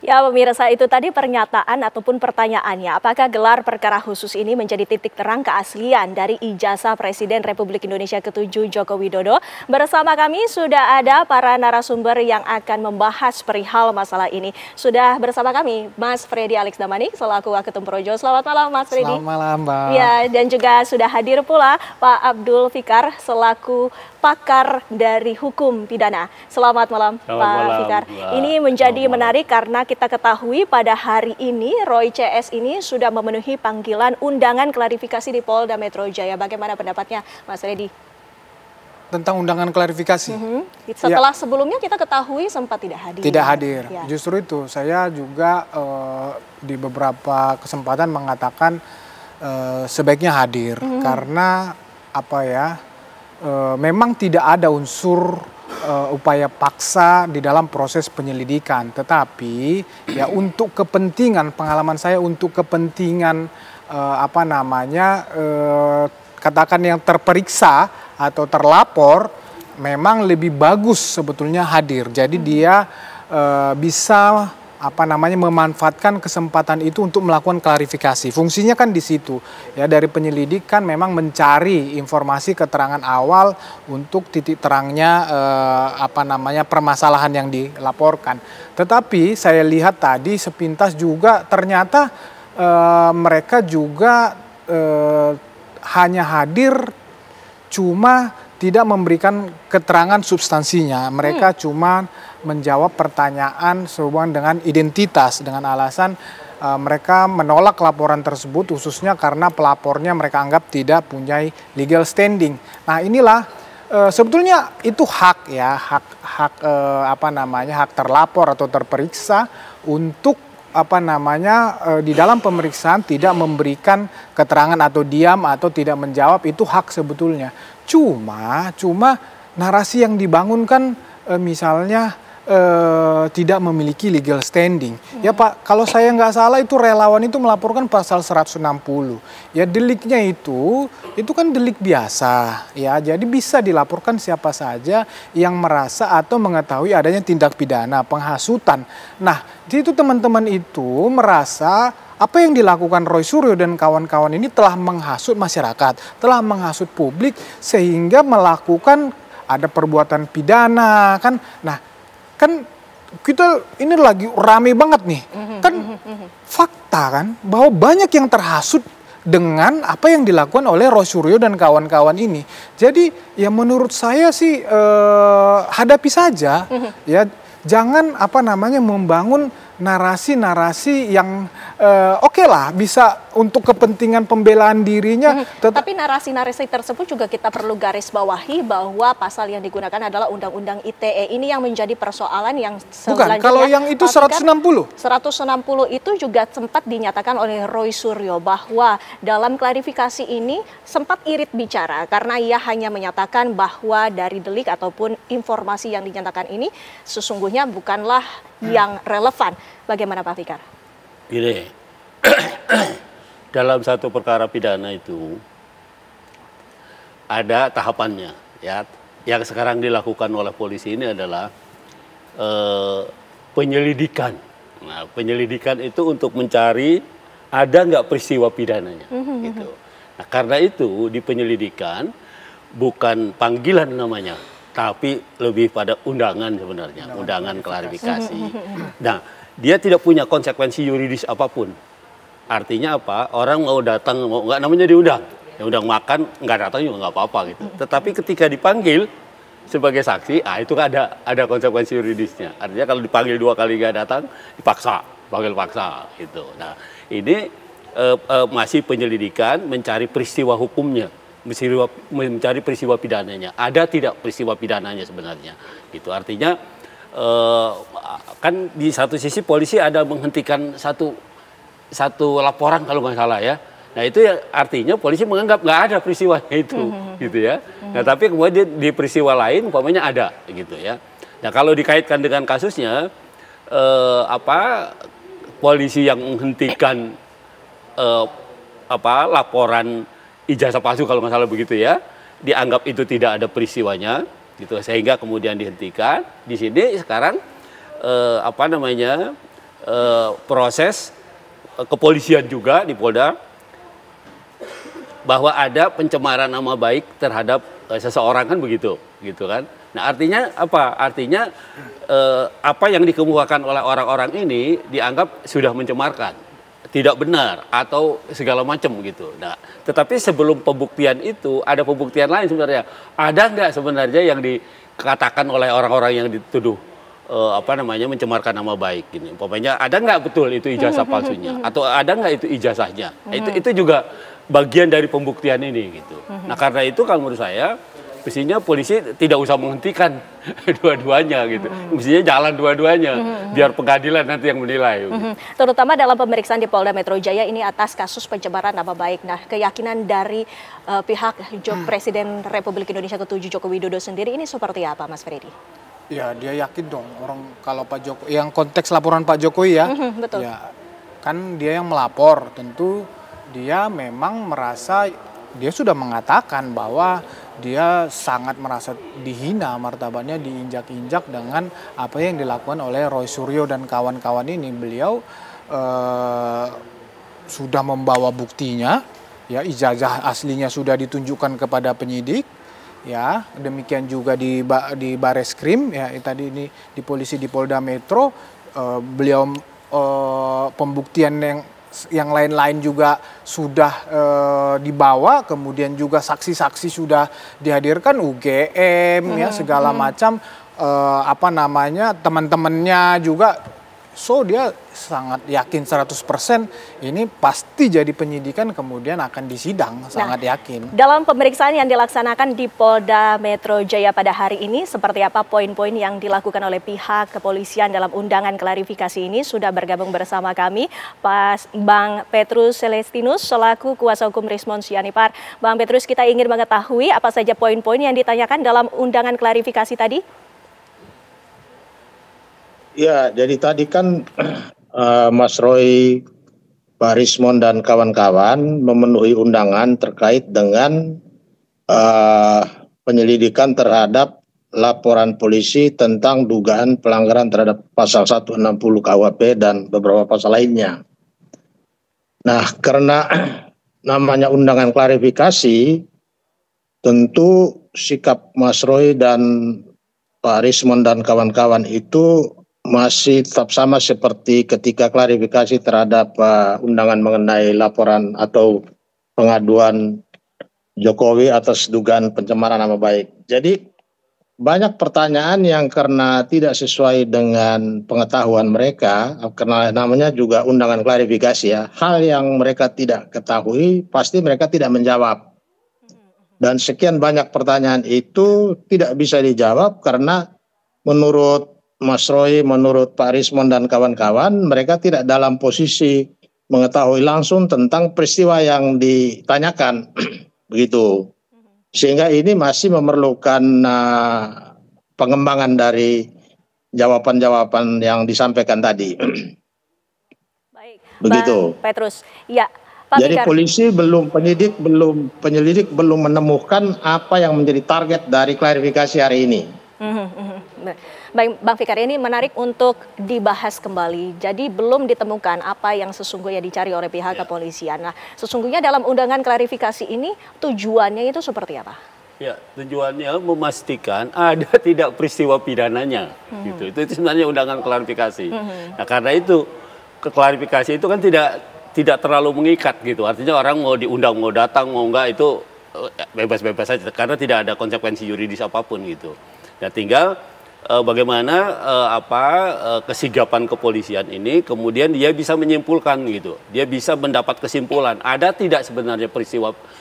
Ya, pemirsa, itu tadi pernyataan ataupun pertanyaannya. Apakah gelar perkara khusus ini menjadi titik terang keaslian dari ijazah Presiden Republik Indonesia ke-7 Joko Widodo? Bersama kami sudah ada para narasumber yang akan membahas perihal masalah ini. Sudah bersama kami Mas Freddy Alex Damani selaku Waketum Projo. Selamat malam, Mas Freddy. Selamat malam, Mbak. Ya, dan juga sudah hadir pula Pak Abdul Fikar selaku pakar dari hukum pidana. Selamat malam, Pak Fikar. Ini menjadi menarik karena kita ketahui pada hari ini Roy CS ini sudah memenuhi panggilan undangan klarifikasi di Polda Metro Jaya. Bagaimana pendapatnya, Mas Freddy? Tentang undangan klarifikasi? Setelah sebelumnya kita ketahui sempat tidak hadir. Tidak hadir. Ya. Justru itu saya juga di beberapa kesempatan mengatakan sebaiknya hadir karena apa ya? Memang tidak ada unsur upaya paksa di dalam proses penyelidikan, tetapi ya untuk kepentingan pengalaman saya untuk kepentingan katakan yang terperiksa atau terlapor memang lebih bagus sebetulnya hadir. Jadi dia bisa memanfaatkan kesempatan itu untuk melakukan klarifikasi. Fungsinya kan di situ. Ya, dari penyelidik kan memang mencari informasi keterangan awal untuk titik terangnya permasalahan yang dilaporkan. Tetapi saya lihat tadi sepintas juga ternyata mereka juga hanya hadir cuma tidak memberikan keterangan substansinya. Mereka cuma menjawab pertanyaan sehubungan dengan identitas dengan alasan mereka menolak laporan tersebut khususnya karena pelapornya mereka anggap tidak punya legal standing. Nah, inilah sebetulnya itu hak hak terlapor atau terperiksa untuk di dalam pemeriksaan tidak memberikan keterangan atau diam atau tidak menjawab, itu hak sebetulnya. Cuma narasi yang dibangun kan misalnya tidak memiliki legal standing. Ya Pak, kalau saya nggak salah itu relawan itu melaporkan pasal 160. Ya deliknya itu kan delik biasa. Ya jadi bisa dilaporkan siapa saja yang merasa atau mengetahui adanya tindak pidana penghasutan. Nah, di situ teman-teman itu merasa apa yang dilakukan Roy Suryo dan kawan-kawan ini telah menghasut masyarakat, telah menghasut publik sehingga melakukan ada perbuatan pidana kan. Nah, kan kita ini lagi rame banget nih. Kan fakta kan bahwa banyak yang terhasut dengan apa yang dilakukan oleh Roy Suryo dan kawan-kawan ini. Jadi ya menurut saya sih hadapi saja ya, jangan membangun narasi-narasi yang oke lah bisa untuk kepentingan pembelaan dirinya. Tapi narasi-narasi tersebut juga kita perlu garis bawahi bahwa pasal yang digunakan adalah Undang-Undang ITE. Ini yang menjadi persoalan yang selanjutnya. Bukan, kalau yang itu 160. 160 itu juga sempat dinyatakan oleh Roy Suryo bahwa dalam klarifikasi ini sempat irit bicara karena ia hanya menyatakan bahwa dari delik ataupun informasi yang dinyatakan ini sesungguhnya bukanlah yang relevan. Bagaimana Pak Fikar? Gini, dalam satu perkara pidana itu ada tahapannya, ya. Yang sekarang dilakukan oleh polisi ini adalah penyelidikan. Nah, penyelidikan itu untuk mencari ada nggak peristiwa pidananya, gitu. Nah, karena itu di penyelidikan bukan panggilan namanya, tapi lebih pada undangan sebenarnya, undangan klarifikasi. Nah, dia tidak punya konsekuensi yuridis apapun. Artinya apa? Orang mau datang, mau nggak namanya diundang. Ya undang makan, nggak datang juga nggak apa-apa gitu. Tetapi ketika dipanggil sebagai saksi, itu ada konsekuensi yuridisnya. Artinya kalau dipanggil 2 kali nggak datang, dipaksa, panggil paksa gitu. Nah, ini masih penyelidikan mencari peristiwa hukumnya. Mencari peristiwa pidananya. Ada tidak peristiwa pidananya sebenarnya? Gitu. Artinya kan di satu sisi polisi ada menghentikan satu laporan kalau nggak salah ya. Nah itu ya artinya polisi menganggap nggak ada peristiwanya itu, gitu ya. Nah tapi kemudian di peristiwa lain umpamanya ada, gitu ya. Nah kalau dikaitkan dengan kasusnya, polisi yang menghentikan laporan ijazah palsu kalau nggak salah begitu ya, dianggap itu tidak ada peristiwanya, gitu, sehingga kemudian dihentikan. Di sini sekarang proses kepolisian juga di Polda bahwa ada pencemaran nama baik terhadap seseorang, kan begitu, gitu kan. Nah, artinya apa? Artinya apa yang dikemukakan oleh orang-orang ini dianggap sudah mencemarkan, tidak benar atau segala macam gitu. Nah, tetapi sebelum pembuktian itu ada pembuktian lain sebenarnya. Ada nggak sebenarnya yang dikatakan oleh orang-orang yang dituduh mencemarkan nama baik gini. Umpamanya ada nggak betul itu ijazah palsunya atau ada nggak itu ijazahnya. Itu juga bagian dari pembuktian ini gitu. Nah, karena itu kalau menurut saya mestinya polisi tidak usah menghentikan dua-duanya gitu. Mestinya jalan dua-duanya biar pengadilan nanti yang menilai. Terutama dalam pemeriksaan di Polda Metro Jaya ini atas kasus pencemaran nama baik. Nah, keyakinan dari pihak Presiden Republik Indonesia ke-7 Joko Widodo sendiri ini seperti apa, Mas Freddy? Ya, dia yakin dong orang kalau Pak Jokowi, yang konteks laporan Pak Jokowi ya, betul. Ya kan dia yang melapor, tentu dia memang merasa, dia sudah mengatakan bahwa dia sangat merasa dihina, martabatnya diinjak-injak dengan apa yang dilakukan oleh Roy Suryo dan kawan-kawan ini. Beliau sudah membawa buktinya, ya ijazah aslinya sudah ditunjukkan kepada penyidik. Ya, demikian juga di Bareskrim, ya tadi ini di polisi di Polda Metro, beliau pembuktian yang lain-lain juga sudah dibawa, kemudian juga saksi-saksi sudah dihadirkan, UGM ya segala macam, teman-temannya juga. So dia sangat yakin 100% ini pasti jadi penyidikan kemudian akan disidang, sangat yakin. Dalam pemeriksaan yang dilaksanakan di Polda Metro Jaya pada hari ini, seperti apa poin-poin yang dilakukan oleh pihak kepolisian dalam undangan klarifikasi ini? Sudah bergabung bersama kami Bang Petrus Celestinus selaku kuasa hukum Rismon Sianipar. Bang Petrus, kita ingin mengetahui apa saja poin-poin yang ditanyakan dalam undangan klarifikasi tadi? Ya, jadi tadi kan Mas Roy, Pak Rismon dan kawan-kawan memenuhi undangan terkait dengan penyelidikan terhadap laporan polisi tentang dugaan pelanggaran terhadap pasal 160 KUHP dan beberapa pasal lainnya. Nah, karena namanya undangan klarifikasi, tentu sikap Mas Roy dan Pak Rismon dan kawan-kawan itu masih tetap sama seperti ketika klarifikasi terhadap undangan mengenai laporan atau pengaduan Jokowi atas dugaan pencemaran nama baik. Jadi banyak pertanyaan yang karena tidak sesuai dengan pengetahuan mereka, karena namanya juga undangan klarifikasi ya, hal yang mereka tidak ketahui pasti mereka tidak menjawab. Dan sekian banyak pertanyaan itu tidak bisa dijawab karena menurut Mas Roy, menurut Pak Rismon dan kawan-kawan, mereka tidak dalam posisi mengetahui langsung tentang peristiwa yang ditanyakan, begitu. Sehingga ini masih memerlukan pengembangan dari jawaban-jawaban yang disampaikan tadi. Baik, begitu. Bang Petrus, ya. Pak Jadi Fikar, polisi penyelidik belum menemukan apa yang menjadi target dari klarifikasi hari ini. Baik, Bang Fikar, ini menarik untuk dibahas kembali. Jadi belum ditemukan apa yang sesungguhnya dicari oleh pihak kepolisian. Nah, sesungguhnya dalam undangan klarifikasi ini tujuannya itu seperti apa? Ya, tujuannya memastikan ada tidak peristiwa pidananya. Gitu. Itu sebenarnya undangan klarifikasi. Nah, karena itu klarifikasi itu kan tidak terlalu mengikat gitu. Artinya orang mau diundang, mau datang, mau enggak itu bebas-bebas saja karena tidak ada konsekuensi yuridis apapun gitu. Nah, tinggal bagaimana kesigapan kepolisian ini kemudian dia bisa menyimpulkan gitu. Dia bisa mendapat kesimpulan ada tidak sebenarnya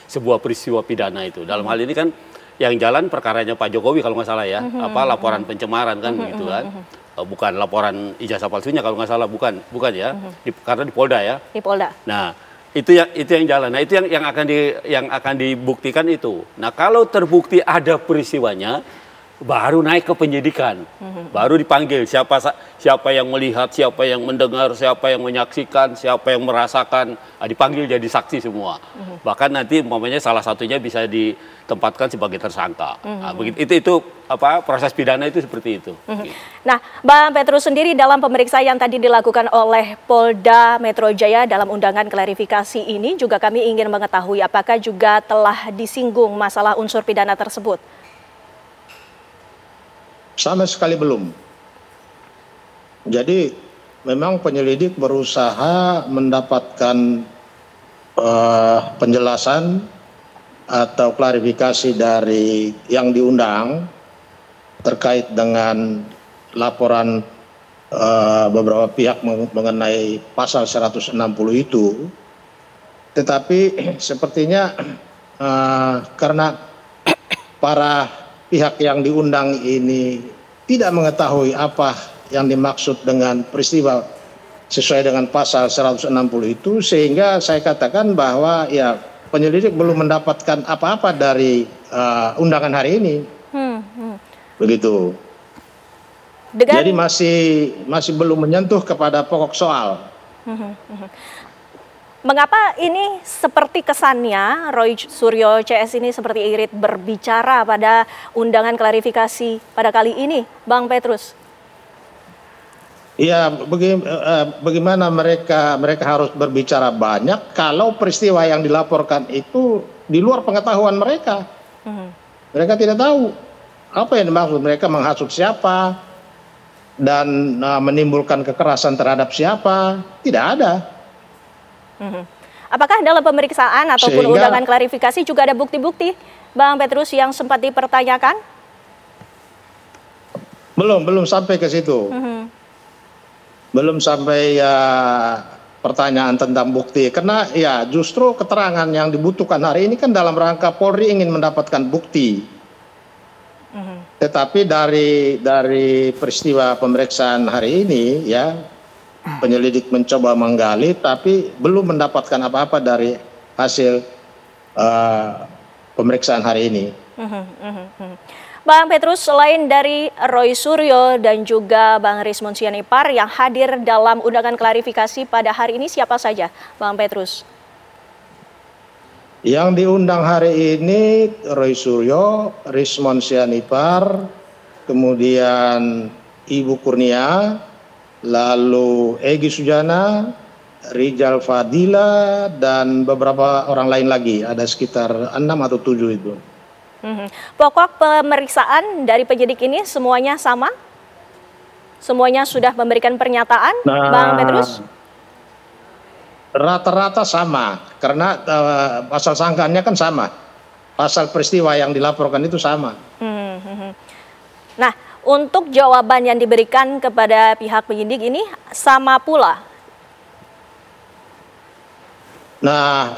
sebuah peristiwa pidana itu. Dalam hal ini kan yang jalan perkaranya Pak Jokowi kalau nggak salah ya, laporan pencemaran kan begitu kan. Bukan laporan ijazah palsunya kalau nggak salah, bukan ya. Karena di Polda ya. Di Polda. Nah, itu yang jalan. Nah, itu yang akan dibuktikan itu. Nah, kalau terbukti ada peristiwanya, baru naik ke penyidikan, baru dipanggil siapa yang melihat, siapa yang mendengar, siapa yang menyaksikan, siapa yang merasakan, dipanggil jadi saksi semua. Bahkan nanti umpamanya salah satunya bisa ditempatkan sebagai tersangka. Nah, begitu itu proses pidana itu seperti itu. Nah, Bang Petrus sendiri dalam pemeriksaan yang tadi dilakukan oleh Polda Metro Jaya dalam undangan klarifikasi ini juga kami ingin mengetahui apakah juga telah disinggung masalah unsur pidana tersebut. Sama sekali belum. Jadi memang penyelidik berusaha mendapatkan penjelasan atau klarifikasi dari yang diundang terkait dengan laporan beberapa pihak mengenai pasal 160 itu. Tetapi sepertinya karena para pihak yang diundang ini tidak mengetahui apa yang dimaksud dengan peristiwa sesuai dengan pasal 160 itu, sehingga saya katakan bahwa ya penyelidik belum mendapatkan apa-apa dari undangan hari ini. Begitu. Jadi masih belum menyentuh kepada pokok soal. Mengapa ini seperti kesannya Roy Suryo CS ini seperti irit berbicara pada undangan klarifikasi pada kali ini, Bang Petrus? Ya, bagaimana mereka harus berbicara banyak kalau peristiwa yang dilaporkan itu di luar pengetahuan mereka. Mereka tidak tahu apa yang dimaksud, mereka menghasut siapa dan menimbulkan kekerasan terhadap siapa, tidak ada. Apakah dalam pemeriksaan ataupun undangan klarifikasi juga ada bukti-bukti, Bang Petrus, yang sempat dipertanyakan? Belum sampai ke situ. Belum sampai pertanyaan tentang bukti. Karena ya justru keterangan yang dibutuhkan hari ini kan dalam rangka Polri ingin mendapatkan bukti. Tetapi dari peristiwa pemeriksaan hari ini ya, penyelidik mencoba menggali tapi belum mendapatkan apa-apa dari hasil pemeriksaan hari ini. Bang Petrus, selain dari Roy Suryo dan juga Bang Rismon Sianipar yang hadir dalam undangan klarifikasi pada hari ini, siapa saja, Bang Petrus? Yang diundang hari ini Roy Suryo, Rismon Sianipar, kemudian Ibu Kurnia, lalu Egy Sujana, Rijal Fadila, dan beberapa orang lain lagi. Ada sekitar 6 atau 7 itu. Pokok pemeriksaan dari penyidik ini semuanya sama? Semuanya sudah memberikan pernyataan, Bang Petrus? Rata-rata sama, karena pasal sangkaannya kan sama. Pasal peristiwa yang dilaporkan itu sama. Nah, untuk jawaban yang diberikan kepada pihak penyidik ini sama pula? Nah,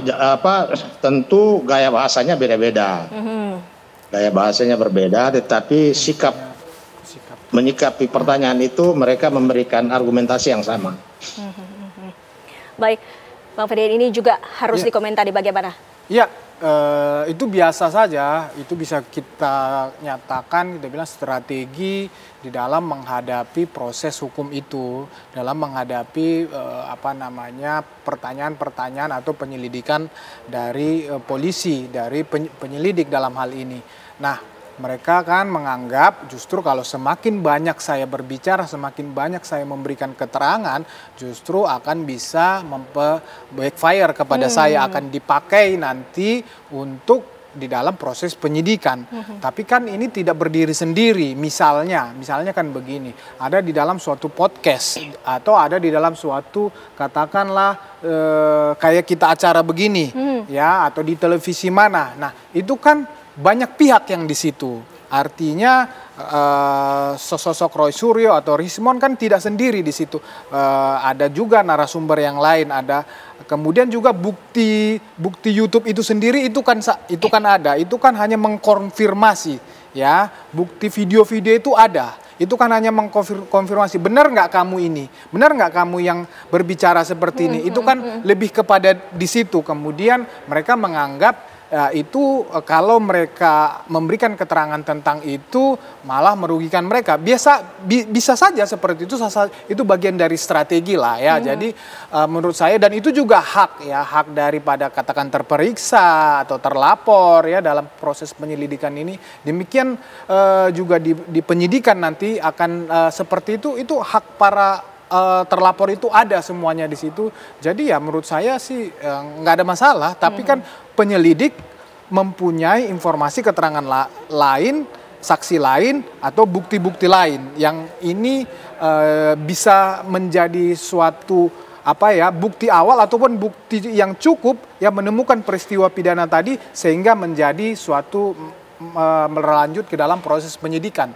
tentu gaya bahasanya beda-beda. Gaya bahasanya berbeda, tetapi menyikapi pertanyaan itu mereka memberikan argumentasi yang sama. Baik, Bang Ferdian, ini juga harus dikomentari bagaimana? Ya, itu biasa saja, itu bisa kita nyatakan, kita bilang strategi di dalam menghadapi proses hukum itu, dalam menghadapi pertanyaan-pertanyaan atau penyelidikan dari polisi, dari penyelidik dalam hal ini. Nah, mereka kan menganggap justru kalau semakin banyak saya berbicara, semakin banyak saya memberikan keterangan, justru akan bisa backfire kepada saya, akan dipakai nanti untuk di dalam proses penyidikan. Tapi kan ini tidak berdiri sendiri. Misalnya kan begini, ada di dalam suatu podcast atau ada di dalam suatu katakanlah kayak kita acara begini, ya, atau di televisi mana. Nah, itu kan banyak pihak yang di situ. Artinya sosok Roy Suryo atau Rismon kan tidak sendiri di situ. Ada juga narasumber yang lain, ada kemudian juga bukti YouTube itu sendiri itu kan ada. Itu kan hanya mengkonfirmasi, ya. Bukti video-video itu ada. Itu kan hanya mengkonfirmasi, benar nggak kamu ini, benar nggak kamu yang berbicara seperti ini. Itu kan lebih kepada di situ. Kemudian mereka menganggap ya, itu kalau mereka memberikan keterangan tentang itu malah merugikan mereka. Bisa saja seperti itu bagian dari strategi lah ya. Jadi menurut saya, dan itu juga hak daripada katakan terperiksa atau terlapor ya dalam proses penyelidikan ini. Demikian juga di penyidikan nanti akan seperti itu hak para terlapor itu ada semuanya di situ. Jadi ya menurut saya sih nggak ada masalah. Tapi kan penyelidik mempunyai informasi keterangan lain, saksi lain atau bukti-bukti lain yang ini bisa menjadi suatu bukti awal ataupun bukti yang cukup ya menemukan peristiwa pidana tadi sehingga menjadi suatu berlanjut ke dalam proses penyidikan.